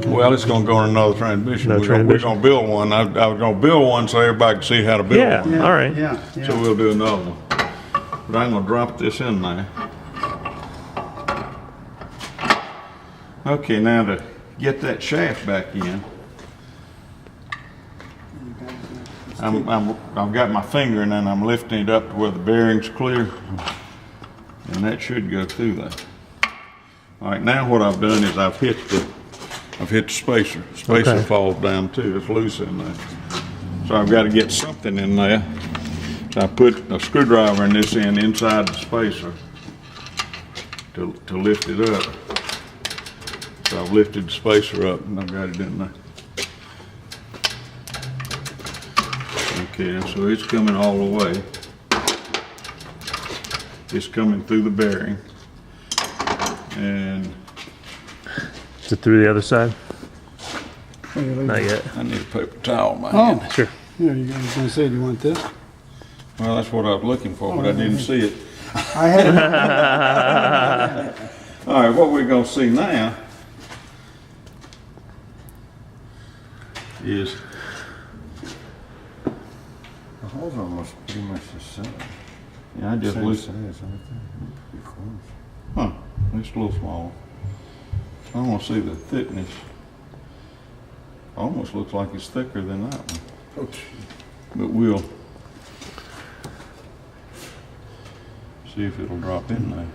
Well, it's gonna go in another transmission. No We're transmission? gonna build one. I was gonna build one so everybody can see how to build Yeah. one. All right. Yeah, yeah. So we'll do another one. But I'm gonna drop this in there. Okay, now to get that shaft back in, I've got my finger and then I'm lifting it up to where the bearing's clear, and that should go through there. All right, now what I've done is I've hit the spacer. Spacer Okay. falls down too. It's loose in there. So I've got to get something in there. So I put a screwdriver in this end inside the spacer to lift it up. So I've lifted the spacer up and I've got it in there. Okay, so it's coming all the way. It's coming through the bearing. And Is it through the other side? Not yet. I need a paper towel in my hand. Oh, Sure. yeah, you guys gonna say, do you want this? Well, that's what I was looking for, but I didn't see it. I had All right, what we're gonna see now is The hole's almost pretty much the same. yeah, I just Same loosened. size, aren't they? Pretty close. Huh? It's a little small. I want to see the thickness. Almost looks like it's thicker than that one. But we'll see if it'll drop in there.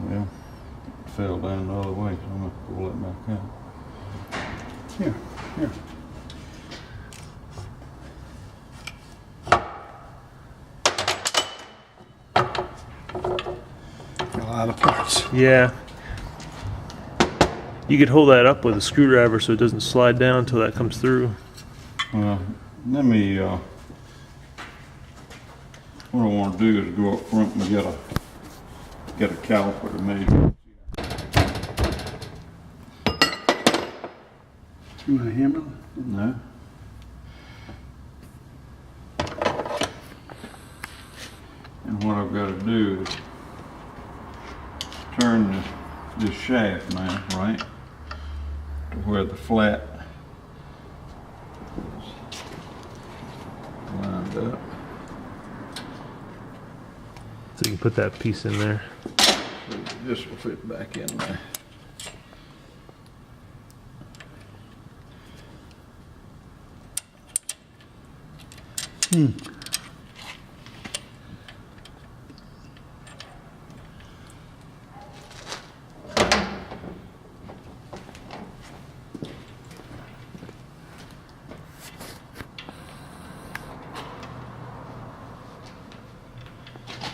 Well, it fell down the other way, so I'm gonna pull it back out. Here, here. A lot of parts. Yeah. You could hold that up with a screwdriver so it doesn't slide down until that comes through. Let me, what I want to do is go up front and get a caliper to measure. You want a hammer? No? And what I've got to do is turn this shaft now, right, to where the flat is lined up. So you can put that piece in there. So this will fit back in there.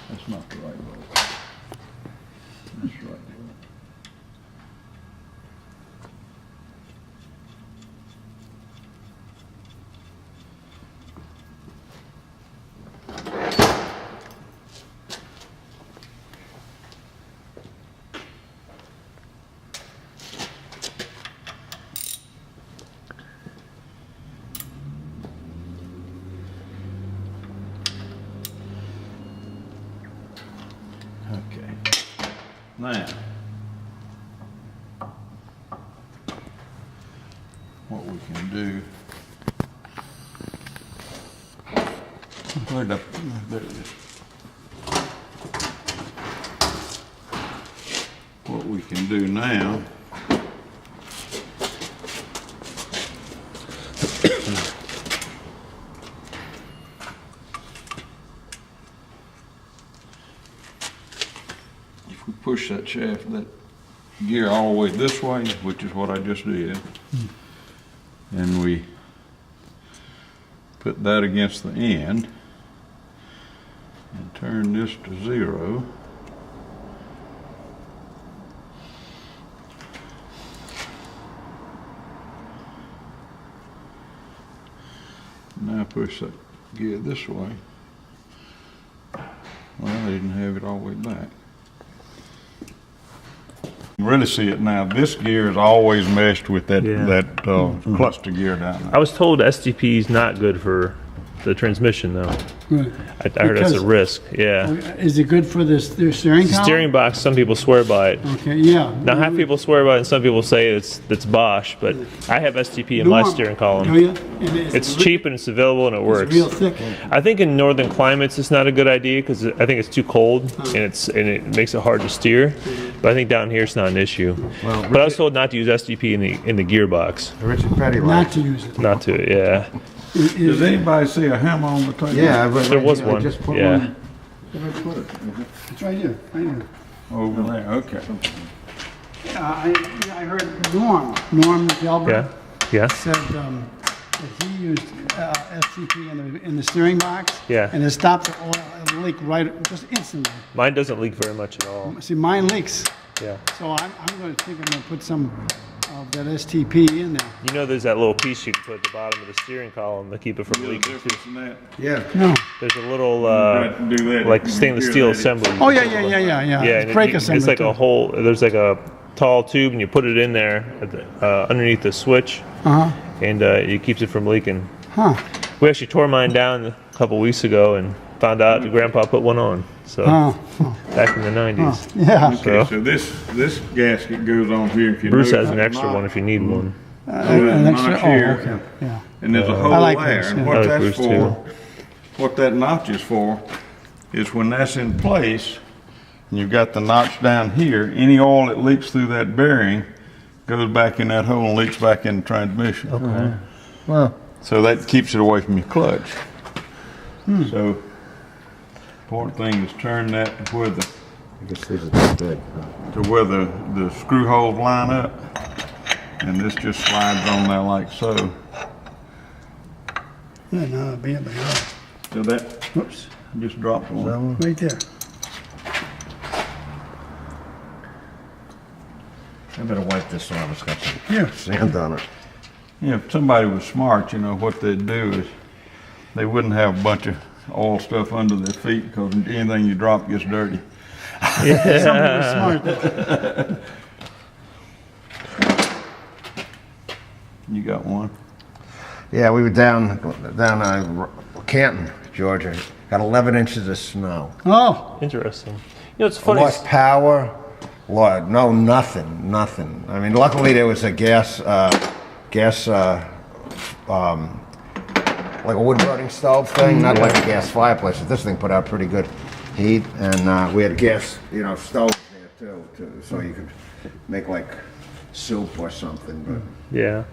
That's not the right way. That's the right way. Okay. Now, what we can do, where'd I, there it is. What we can do now if we push that shaft, that gear all the way this way, which is what I just did, and we put that against the end and turn this to 0. Now push that gear this way. Well, I didn't have it all the way back. Really see it now. This gear is always meshed with that Yeah. cluster gear down there. I was told STP is not good for the transmission, though. Right. I heard that's a Because- risk. Yeah. Is it good for this, their steering The column? steering box, some people swear by it. Okay, yeah. Now, half people swear by it, and some people say it's Bosch, but I have STP in my Norm. steering Oh, column. yeah? It's cheap and it's available and it works. It's real thick. I think in northern climates it's not a good idea because I think it's too cold and it makes it hard to steer. But I think down here it's not an issue. Well, But I was told not to use STP in the gearbox. Richard Petty Not likes. to use it. Not to, yeah. Does anybody see a hammer on the table? Yeah, but There was I one. just put Yeah. one. Where did I put it? It's right here, right here. Over there, okay. I heard Norm Delbert Yeah. Yeah. said that he used SCP in the steering box. Yeah. And it stopped the oil, the leak right, just instantly. Mine doesn't leak very much at all. See, mine leaks, Yeah. so I'm going to put some of that STP in there. You know there's that little piece you can put at the bottom of the steering column to keep it from Little leaking too. difference in that. Yeah. No. There's a little Got to do that. like stainless steel assembly. Oh, yeah. Yeah, and Brake it's assembly like too. a whole. There's like a tall tube, and you put it in there at the, underneath the switch, Uh-huh, and it keeps it from leaking. huh, We actually tore mine down a couple weeks ago, and found out that Grandpa put one on. So oh, back in the '90s. yeah. Okay, so this gasket goes on here. If you Bruce notice has an that extra notch, one if you need one. An extra, notch here. okay, yeah. And there's a hole I like there. Bruce, And yeah. what I like that's Bruce, for, too. what that notch is for, is when that's in place, and you've got the notch down here, any oil that leaks through that bearing goes back in that hole and leaks back in the transmission. Okay. Well, So that keeps it away from your clutch. So, important thing is turn that to where the, I guess these are too big. the screw holes line up, and this just slides on there like so. Yeah, no, it'll be behind. So that Whoops, just dropped one. right there. I better wipe this off. It's got some Here. sand on it. Yeah, if somebody was smart, you know, what they'd do is they wouldn't have a bunch of oil stuff under their feet because anything you drop gets dirty. Smart. You got one? Yeah, we were down Canton, Georgia. Got 11 inches of snow. Oh, Interesting. You know, it's funny. Lost power. Lord, no, nothing. I mean, luckily there was a gas, like a wood burning stove thing, not like a gas fireplace. But this thing put out pretty good heat, and we had gas, stoves there too, so you could make like soup or something. But Yeah.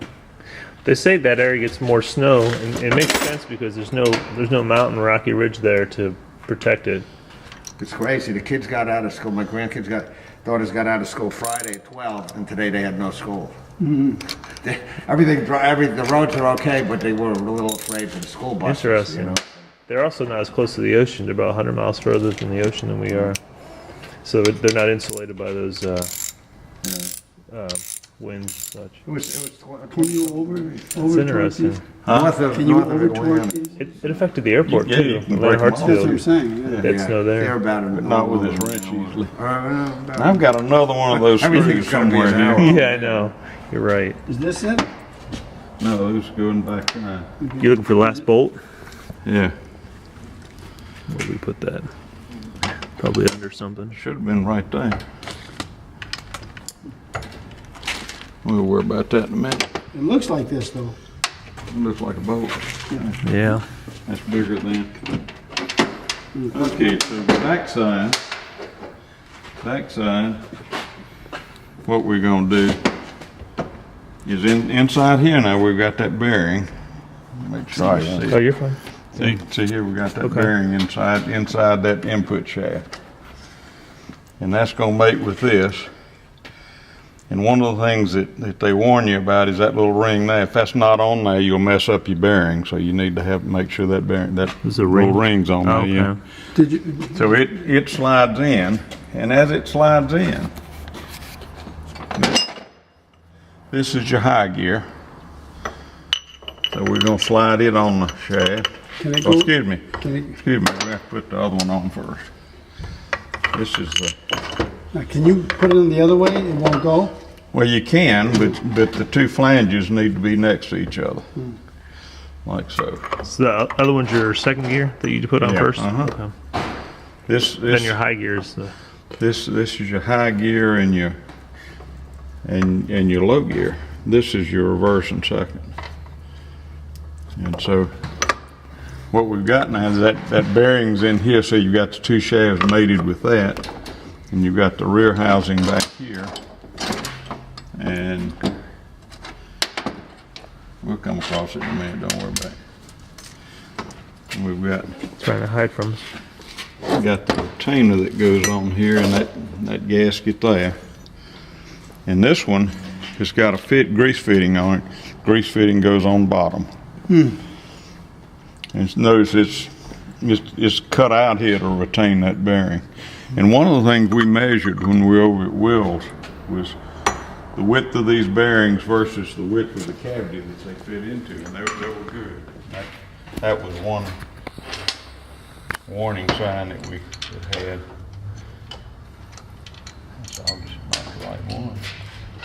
They say that area gets more snow, and it makes sense because there's no mountain rocky ridge there to protect it. it's crazy. The kids got out of school. My daughters got out of school Friday at 12, and today they had no school. The roads are okay, but they were a little afraid for the school buses. Interesting. They're also not as close to the ocean. They're about 100 miles further from the ocean than we are. So they're not insulated by those winds and such. It was can you over It's torque interesting. these? north of Can you north of over torque Atlanta. these? It affected the airport Yeah, too. you can Atlanta break them off. That's what I'm Hartsfield. saying, yeah. That's no there. They're about Not with this wrench usually. about- I've got another one of those Everything's screws gotta be somewhere an hour. here. Yeah, I know. You're right. Is this it? No, those going back there. You looking for the last bolt? Yeah, Where do we put that? Probably under something. should have been right there. We'll worry about that in a minute. It looks like this though. It looks like a bolt. Yeah. That's bigger than. Okay, so the backside, what we're gonna do is inside here now, we've got that bearing. Make sure you see. Oh, you're fine. See here, we got that Okay. bearing inside that input shaft. And that's gonna mate with this. And one of the things that they warn you about is that little ring there. If that's not on there, you'll mess up your bearing. So you need to make sure that bearing, that There's a little ring? ring's on there, Oh, yeah. okay. Did you? So it slides in, and as it slides in, this is your high gear. So we're gonna slide it on the shaft. Can it Oh, go? excuse me, Can it, we have to put the other one on first. This is the Now, can you put it in the other way? It won't go? Well, you can, but the two flanges need to be next to each other, like so. So the other one's your second gear that you put on Yeah, first? uh-huh. Okay. This Then your high gear is the... this is your high gear and your low gear. This is your reverse and second. And so what we've got now is that bearing's in here, so you've got the two shafts mated with that, and you've got the rear housing back here. And we'll come across it in a minute, don't worry about it. And we've got Trying to hide from us. got the retainer that goes on here and that gasket there. And this one has got a grease fitting on it. Grease fitting goes on bottom. And notice it's cut out here to retain that bearing. And one of the things we measured when we were over at Will's was the width of these bearings versus the width of the cavity that they fit into, and they were good. That was one warning sign that we had. So I'll just mark the right one.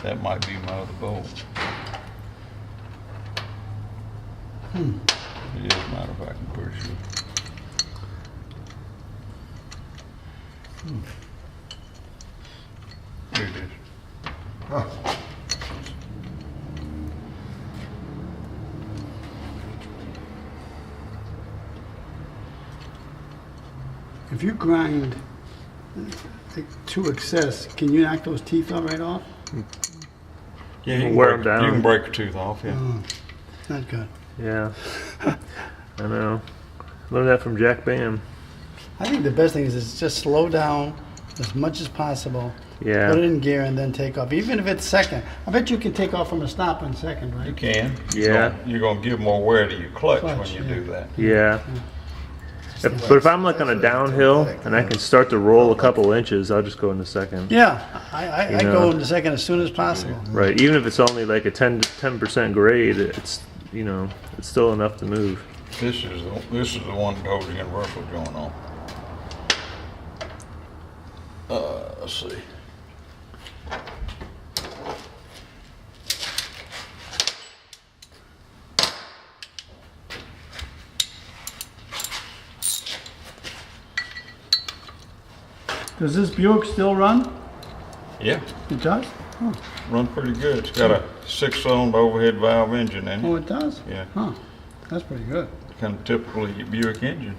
That might be my other bolt. It doesn't matter if I can pretty sure. Here it is. If you grind to excess, can you knock those teeth right off? Yeah, you can Wear 'em break, down. you can break a tooth off, yeah. Not good. Yeah. I know. Learned that from Jack Bam. I think the best thing is just slow down as much as possible. Yeah. Put it in gear and then take off. Even if it's second. I bet you can take off from a stop in second, You right? can. Yeah. You're gonna give more wear to your clutch when Clutch, you yeah. do that. Yeah. But if I'm like on a downhill and I can start to roll a couple inches, I'll just go into second. Yeah, I You go know. into second as soon as possible. Right. Even if it's only like a 10% grade, it's it's still enough to move. This is the one that holds the universal joint on. Let's see. Does this Buick still run? Yeah, It does? run pretty good. It's got a 6-cylinder overhead valve engine in Oh, it. it does? Yeah, Huh, that's pretty good. kind of typical of your Buick engine.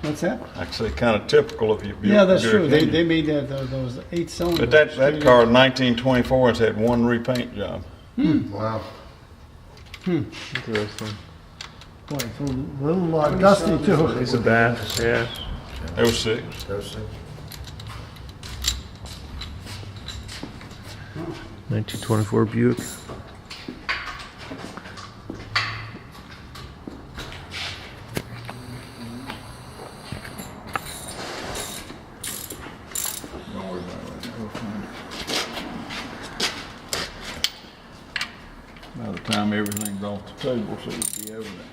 What's that? I say kind of typical of your Buick. Yeah, that's Buick true. They engine. made those 8 cylinders. But that car, 1924, has had one repaint job. Wow. Interesting. Boy, it's a little dusty too. It's a bath. Yeah. There was 6. Those things. 1924 Buick. Don't worry about it. We'll find it. By the time everything's off the table, so it'll be evident.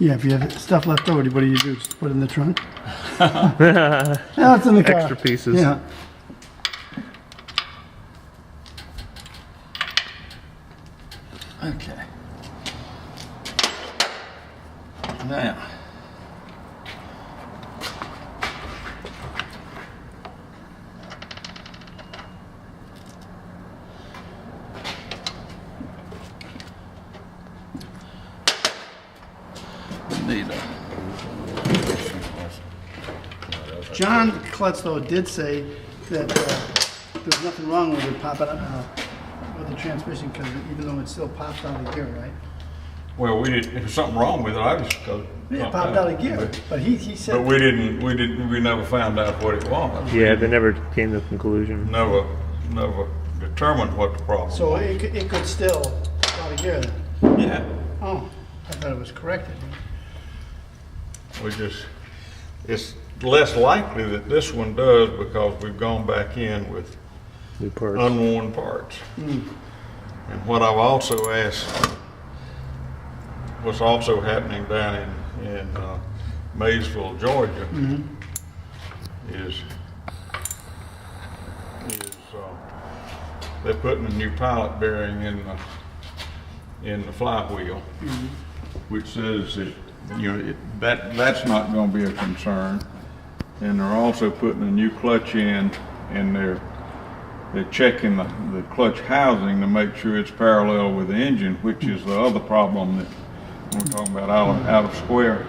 Yeah, if you have stuff left over, what do you do? Just put it in the trunk? Yeah, it's in the car. Extra pieces. Yeah. Okay. Now. Need a. John Klutz, though, did say that there's nothing wrong with it popping with the transmission, because even though it still pops out of gear, right? Well, we didn't, if there's something wrong with it, I just go. Yeah, it popped out of gear. But he said. But we never found out what it was. Yeah, they never came to a conclusion. Never determined what the problem So was. it could still pop out of gear then? Yeah, Oh, I thought it was corrected. it's less likely that this one does because we've gone back in with New parts. unworn parts. And what I've also asked, what's also happening down in Maysville, Georgia, is they're putting a new pilot bearing in the flywheel, which says that that's not going to be a concern. And they're also putting a new clutch in, and they're checking the clutch housing to make sure it's parallel with the engine, which is the other problem that we're talking about out of square.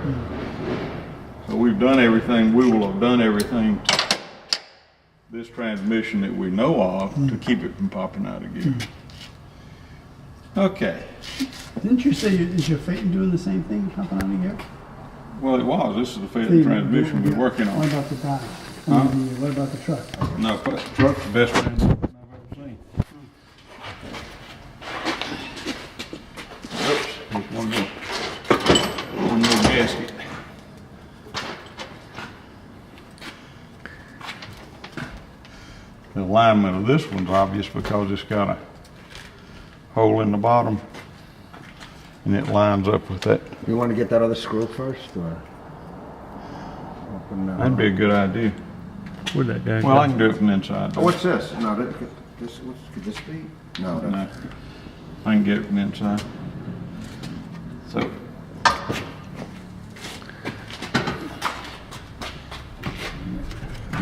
So we've done everything. We will have done everything to this transmission that we know of to keep it from popping out again. Okay. Didn't you say, is your Phaeton doing the same thing, popping out of gear? Well, it was. This is the Phaeton transmission we're working What on. about the body? Huh? What about the truck? No, the truck's the best transmission I've ever seen. Oops, there's one more gasket. The alignment of this one's obvious because it's got a hole in the bottom, and it lines up with that. You want to get that other screw first, or? Open, That'd be a good idea. Where'd that guy Well, go? I can do it from the inside. Oh, what's this? No, could this be? No, No, no. I can get it from the inside. So,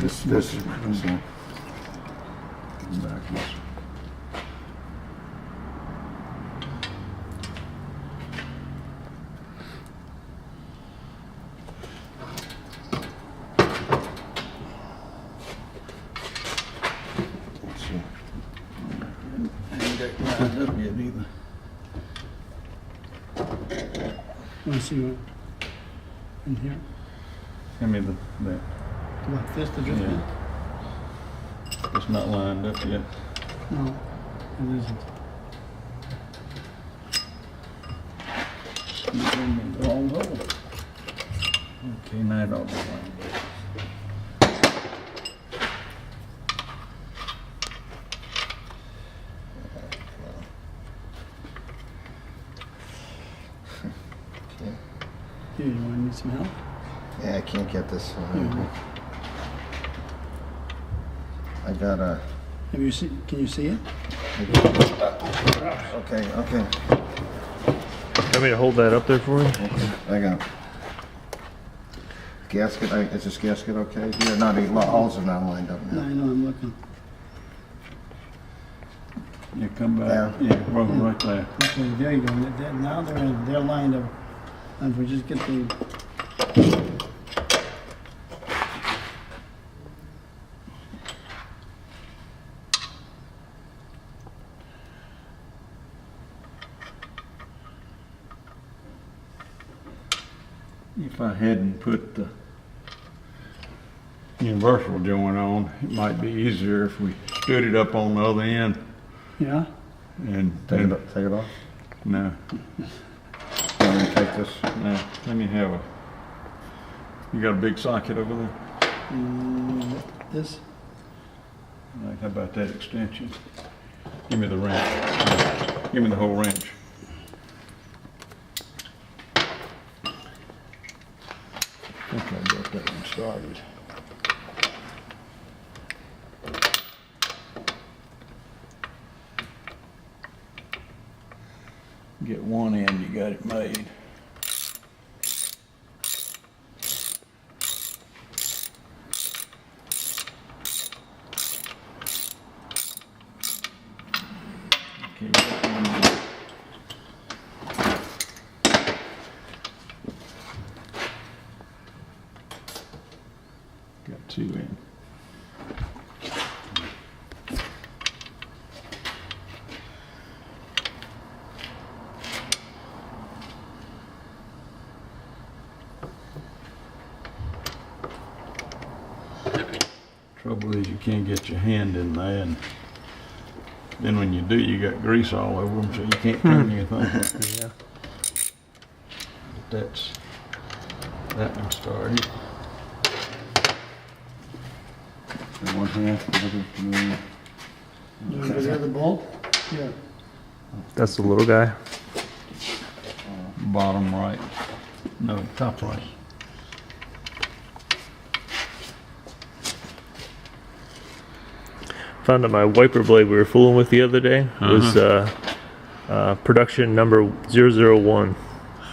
This one. backwards. Let's see. Ain't got lined up yet either. Want to see what, in here? Give me that. What, this, the just Yeah. It's not lined up yet. No, it isn't. Okay, now it ought to be lined up. Here, you want to need some help? Yeah, I can't get this one. I got a. Have you seen, can you see it? Okay, okay. Want me to hold that up there for you? I got. Gasket, is this gasket okay? Here, not, the holes are not lined up No, now. I know, I'm looking. Yeah, come back. There. Yeah, right there. Okay, there you go. Now they're lined up. And if we just get the, If I hadn't put the universal joint on, it might be easier if we stood it up on the other end yeah? and Take it off. No, Let me take this. no. Let me have you got a big socket over there? This? Right, how about that extension? Give me the wrench. Give me the whole wrench. I think I got that one started. Get one end, you got it made. Okay, got one end. Got two in. Trouble is you can't get your hand in there, and then when you do, you got grease all over them, so you can't turn anything. Yeah. But that's that one started. And one half, The other bolt? Here. That's the little guy. bottom right. No, top right. Found that my wiper blade we were fooling with the other day was production number 001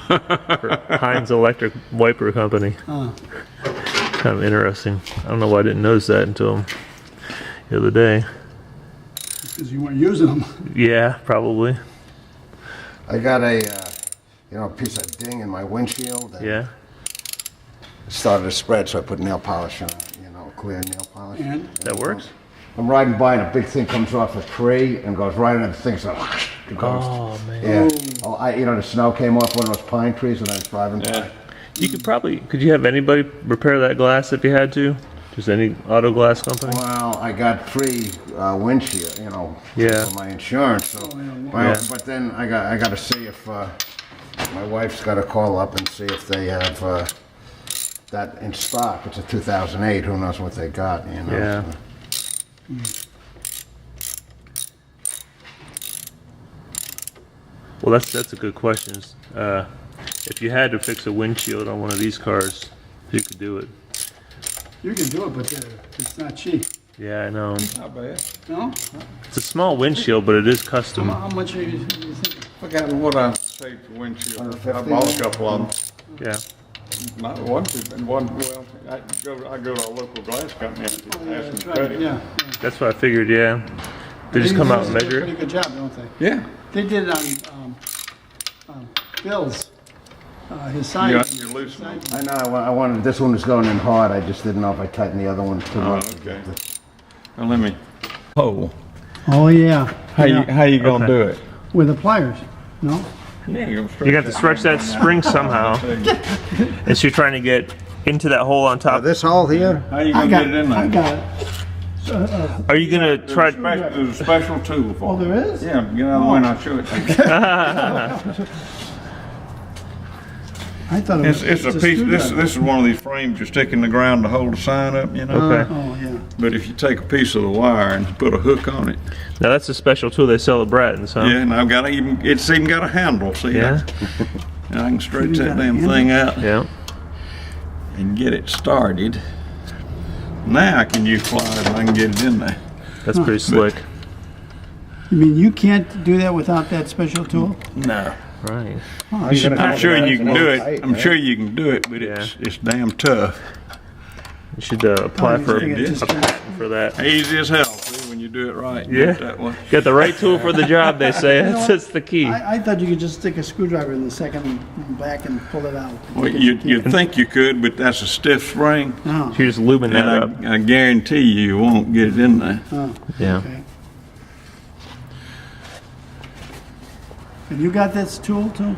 for Heinz Electric Wiper Company. Kind of interesting. I don't know why I didn't notice that until the other day. Because you weren't using them. Yeah, probably. I got a, piece of ding in my windshield. And Yeah. it started to spread, so I put nail polish on it, clear nail polish. And That works? I'm riding by and a big thing comes off a tree and goes right into the thing, so it goes. Oh, man. Yeah. Oh, the snow came off one of those pine trees when I was driving by. You could you have anybody repair that glass if you had to? Just any auto glass company? Well, I got free windshield, Yeah. for my insurance. So, but then I got to see if my wife's got to call up and see if they have that in stock. It's a 2008. Who knows what they got? Yeah. So. Well, that's a good question. If you had to fix a windshield on one of these cars, you could do it. you can do it, but it's not cheap. Yeah, I know. Not bad. No? It's a small windshield, but it is custom. How much are you thinking? Forgot what I paid for windshield. I 150? bought a couple of them. Yeah. Not one, well, I go to a local glass company and ask them That's to right, cut it. yeah. That's what I figured, yeah. They just come out and They do measure a pretty it? good job, don't they? Yeah. They did it on Bill's, his side. You're loosening them. I know. I wanted this one was going in hard. I just didn't know if I tightened the other one too Oh, much. okay. Well, let me. Oh. Oh, yeah. How Yeah. you gonna do it? With the pliers, no? Yeah, You got to stretch that spring somehow. And so you're trying to get into that hole on top. This hole here. How you I gonna got, get it in there? I got it. Are you going to try... There's a special tool for Oh, it. there is? Yeah, get out of the way and I'll show it to you. I thought it was It's a just piece, this screwdriver. is one of these frames you stick in the ground to hold the sign up, Okay. Oh, yeah. But if you take a piece of the wire and put a hook on it, Now that's a special tool they sell at Bratton's, huh? yeah, and it's even got a handle, see? Yeah? And I can stretch Even that got a damn handle? thing out Yeah. and get it started. Now I can use pliers and I can get it in there. That's pretty slick. You mean you can't do that without that special tool? No. Right. Oh, I'm sure you can do it. Tight, I'm right? sure you can do it, but it's damn tough. You should apply you for think it a just- patent for that. Easy as hell, see, when you do it right. You Yeah. do it that way. Got the right tool for the job, they say. That's the key. I thought you could just stick a screwdriver in the second back and pull it out. Well, you'd think you could, but that's a stiff spring, Oh, You're just lubing that up. and I guarantee you won't get it in there. oh, Yeah. okay. And you got this tool too?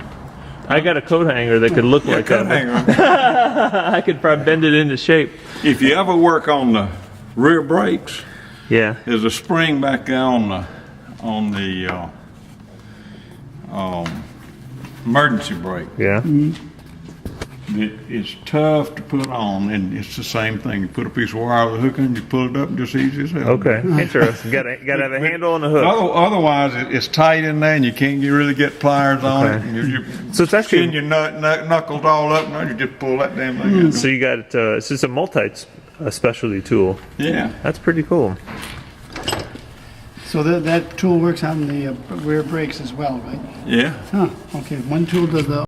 I got a coat hanger that could look like Coat that. hanger. I could probably bend it into shape. If you ever work on the rear brakes, Yeah. there's a spring back there on the emergency brake. Yeah. It's tough to put on, and it's the same thing. You put a piece of wire with a hook in, you pull it up, just easy as hell. Okay. Interesting. Got to have a handle and a hook. Otherwise, it's tight in there, and you can't really get pliers on Okay. it. And you're So it's actually- skin your knuckles all up, and you just pull that damn thing out. So you got it's just a specialty tool. Yeah. That's pretty cool. So that tool works on the rear brakes as well, right? Yeah. Huh, okay, one tool does the